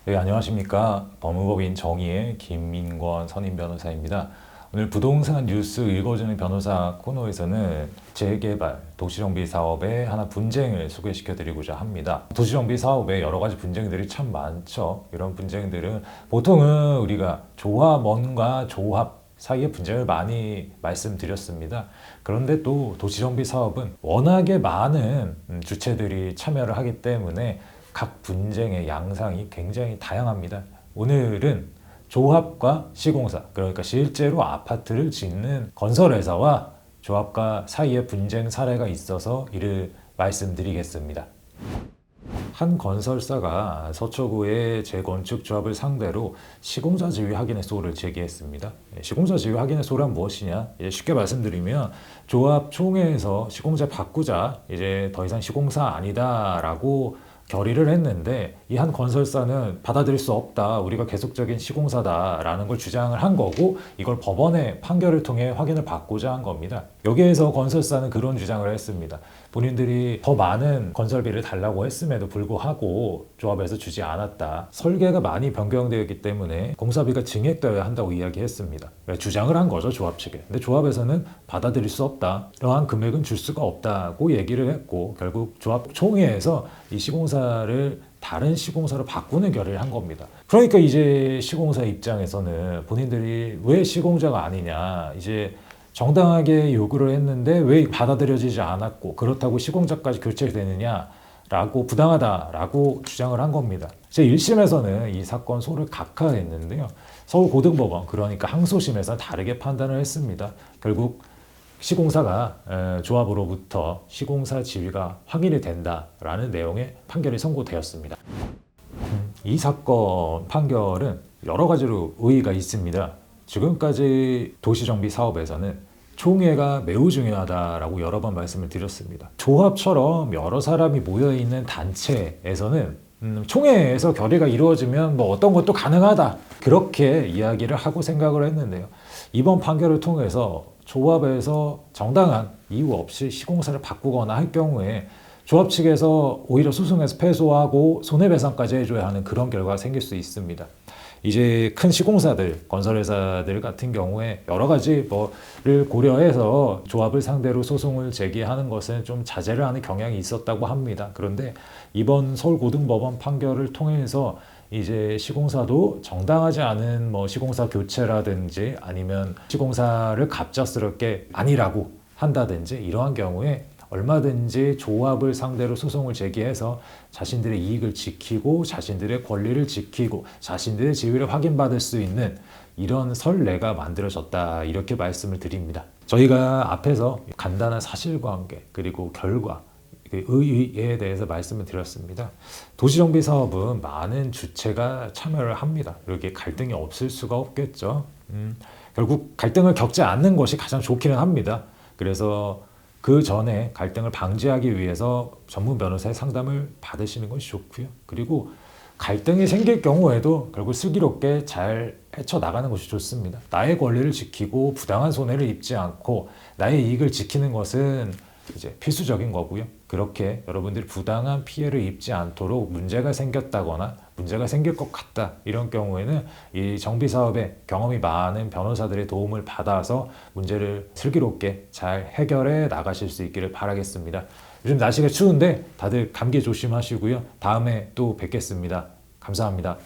네, 안녕하십니까. 법무법인 정의의 김민권 선임 변호사입니다. 오늘 부동산 뉴스 읽어주는 변호사 코너에서는 재개발 도시정비 사업의 하나 분쟁을 소개시켜 드리고자 합니다. 도시정비 사업에 여러 가지 분쟁들이 참 많죠. 이런 분쟁들은 보통은 우리가 조합원과 조합 사이의 분쟁을 많이 말씀드렸습니다. 그런데 또 도시정비 사업은 워낙에 많은 주체들이 참여를 하기 때문에 각 분쟁의 양상이 굉장히 다양합니다. 오늘은 조합과 시공사, 그러니까 실제로 아파트를 짓는 건설회사와 조합과 사이에 분쟁 사례가 있어서 이를 말씀드리겠습니다. 한 건설사가 서초구의 재건축 조합을 상대로 시공사 지위 확인의 소를 제기했습니다. 시공사 지위 확인의 소란 무엇이냐? 쉽게 말씀드리면 조합 총회에서 시공사 바꾸자, 이제 더 이상 시공사 아니다라고 결의를 했는데 이 한 건설사는 받아들일 수 없다. 우리가 계속적인 시공사다라는 걸 주장을 한 거고 이걸 법원의 판결을 통해 확인을 받고자 한 겁니다. 여기에서 건설사는 그런 주장을 했습니다. 본인들이 더 많은 건설비를 달라고 했음에도 불구하고 조합에서 주지 않았다. 설계가 많이 변경되었기 때문에 공사비가 증액되어야 한다고 이야기했습니다. 주장을 한 거죠, 조합 측에. 근데 조합에서는 받아들일 수 없다. 이러한 금액은 줄 수가 없다고 얘기를 했고 결국 조합 총회에서 이 시공사를 다른 시공사로 바꾸는 결의를 한 겁니다. 그러니까 이제 시공사 입장에서는 본인들이 왜 시공자가 아니냐, 이제 정당하게 요구를 했는데 왜 받아들여지지 않았고 그렇다고 시공자까지 교체되느냐라고 부당하다라고 주장을 한 겁니다. 제1심에서는 이 사건 소를 각하했는데요. 서울고등법원, 그러니까 항소심에서 다르게 판단을 했습니다. 결국 시공사가 조합으로부터 시공사 지위가 확인이 된다라는 내용의 판결이 선고되었습니다. 이 사건 판결은 여러 가지로 의의가 있습니다. 지금까지 도시정비 사업에서는 총회가 매우 중요하다라고 여러 번 말씀을 드렸습니다. 조합처럼 여러 사람이 모여있는 단체에서는 총회에서 결의가 이루어지면 뭐 어떤 것도 가능하다, 그렇게 이야기를 하고 생각을 했는데요. 이번 판결을 통해서 조합에서 정당한 이유 없이 시공사를 바꾸거나 할 경우에 조합 측에서 오히려 소송에서 패소하고 손해배상까지 해줘야 하는 그런 결과가 생길 수 있습니다. 이제 큰 시공사들, 건설회사들 같은 경우에 여러 가지 뭐를 고려해서 조합을 상대로 소송을 제기하는 것은 좀 자제를 하는 경향이 있었다고 합니다. 그런데 이번 서울고등법원 판결을 통해서 이제 시공사도 정당하지 않은 뭐 시공사 교체라든지 아니면 시공사를 갑작스럽게 아니라고 한다든지 이러한 경우에 얼마든지 조합을 상대로 소송을 제기해서 자신들의 이익을 지키고 자신들의 권리를 지키고 자신들의 지위를 확인받을 수 있는 이런 선례가 만들어졌다, 이렇게 말씀을 드립니다. 저희가 앞에서 간단한 사실관계 그리고 결과, 의의에 대해서 말씀을 드렸습니다. 도시정비 사업은 많은 주체가 참여를 합니다. 이렇게 갈등이 없을 수가 없겠죠. 결국 갈등을 겪지 않는 것이 가장 좋기는 합니다. 그래서 그 전에 갈등을 방지하기 위해서 전문 변호사의 상담을 받으시는 것이 좋고요. 그리고 갈등이 생길 경우에도 결국 슬기롭게 잘 헤쳐나가는 것이 좋습니다. 나의 권리를 지키고 부당한 손해를 입지 않고 나의 이익을 지키는 것은 이제 필수적인 거고요. 그렇게 여러분들이 부당한 피해를 입지 않도록 문제가 생겼다거나 문제가 생길 것 같다, 이런 경우에는 이 정비 사업에 경험이 많은 변호사들의 도움을 받아서 문제를 슬기롭게 잘 해결해 나가실 수 있기를 바라겠습니다. 요즘 날씨가 추운데 다들 감기 조심하시고요. 다음에 또 뵙겠습니다. 감사합니다.